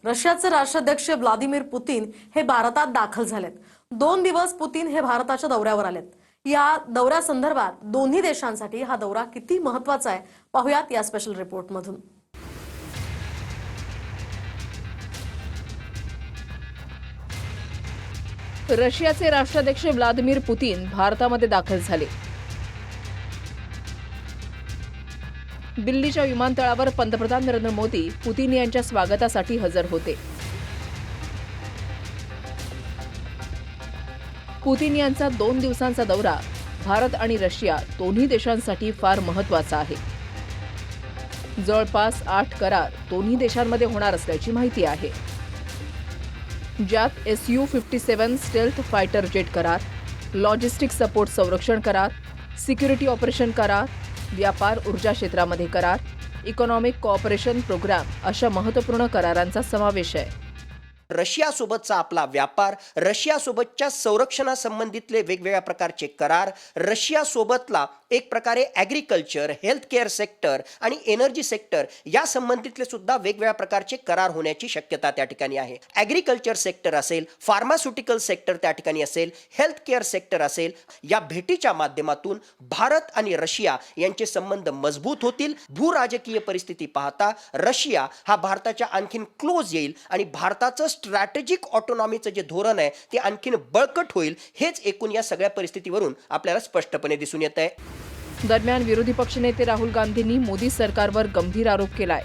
रशियाचे राष्ट्राध्यक्ष Vladimir Putin हे भारतात दाखल झालेत। 2 दिवस पुतीन हे भारताच्या दौऱ्यावर आलेत। या दौऱ्यासंदर्भात दोन्ही देशांसाठी हा दौरा किती महत्त्वाचा आहे पाहूयात या स्पेशल रिपोर्टमधून। रशियाचे राष्ट्राध्यक्ष व्लादिमीर पुतीन भारतामध्ये दाखल झाले। दिल्लीच्या विमानतळावर पंतप्रधान नरेंद्र मोदी पुतीन यांच्या स्वागतासाठी हजर होते। पुतीन यांचा 2 दिवसांचा दौरा भारत आणि रशिया दोन्ही देशांसाठी फार महत्त्वाचा आहे। जवळपास 8 करार दोन्ही देशांमध्ये होणार असल्याची माहिती आहे, ज्यात Su-57 स्टेल्थ फायटर जेट करार, लॉजिस्टिक सपोर्ट संरक्षण करार, सिक्युरिटी ऑपरेशन करार, व्यापार ऊर्जा क्षेत्रामध्ये करार, इकॉनॉमिक कोऑपरेशन प्रोग्राम अशा महत्त्वपूर्ण करारांचा समावेश आहे। रशियासोबतचा आपला व्यापार, रशियासोबतच्या संरक्षणासंबंधितले वेगवेगळ्या प्रकारचे करार, रशियासोबतला एक प्रकारे ॲग्रिकल्चर, हेल्थ केअर सेक्टर आणि एनर्जी सेक्टर या संबंधितले सुद्धा वेगवेगळ्या प्रकारचे करार होण्याची शक्यता त्या ठिकाणी आहे। ॲग्रिकल्चर सेक्टर असेल, फार्मास्युटिकल सेक्टर त्या ठिकाणी असेल, हेल्थ केअर सेक्टर असेल, या भेटीच्या माध्यमातून भारत आणि रशिया यांचे संबंध मजबूत होतील। भूराजकीय परिस्थिती पाहता रशिया हा भारताच्या आणखीन क्लोज येईल आणि भारताचं स्ट्रॅटेजिक ऑटोनॉमीचं जे धोरण आहे ते आणखीन बळकट होईल, हेच एकूण या सगळ्या परिस्थितीवरून आपल्याला स्पष्टपणे दिसून येत आहे। दरम्यान विरोधी पक्षनेते राहुल गांधींनी मोदी सरकारवर गंभीर आरोप केलाय।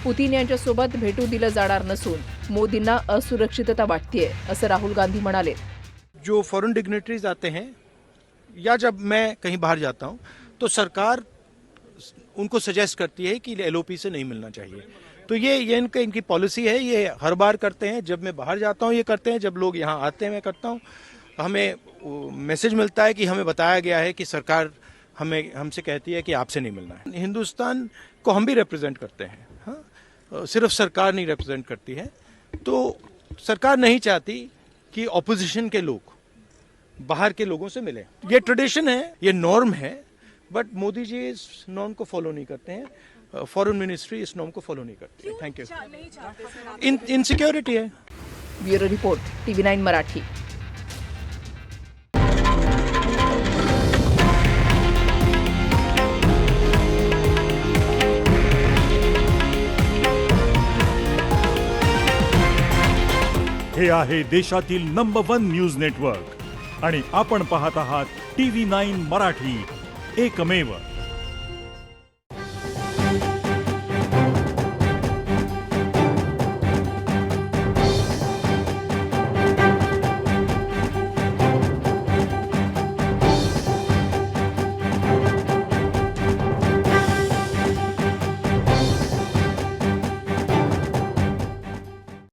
पुतीन यांच्यासोबत भेटू दिलं जाणार नसून मोदींना असुरक्षितता वाटतेय असं राहुल गांधी म्हणाले। जो फॉरेन डिग्नेटरीज आते हैं या जब मैं कहीं बाहर जाता हूं तो सरकार उनको सजेस्ट करती है कि एलओपी से नहीं मिलना चाहिए। तो ये इनकी पॉलिसी है, ये हर बार करते हैं। जब मैं बाहर जाता हूं ये करते हैं, जब लोग यहाँ आते हैं मैं करता हूं। हमें मैसेज मिलता है कि हमें बताया गया है कि सरकार हमसे कहती है कि आपसे नहीं मिलना है। हिंदुस्तान को हम भी रिप्रेजेंट करते हैं, हाँ, सिर्फ सरकार नहीं रिप्रेजेंट करती है। तो सरकार नहीं चाहती कि ऑपोजिशन के लोग बाहर के लोगों से मिले। ये ट्रेडिशन है, ये नॉर्म है, बट मोदी जी इस नॉर्म को फॉलो नहीं करते हैं। फॉरेन मिनिस्ट्री इस नॉर्म को फॉलो नहीं करती है। Thank you. इनसिक्योरिटी है। Bureau report, TV9 Marathi. हे आहे देशातील नंबर 1 न्यूज नेटवर्क आणि आपण पाहत आहात TV9 मराठी, एकमेव।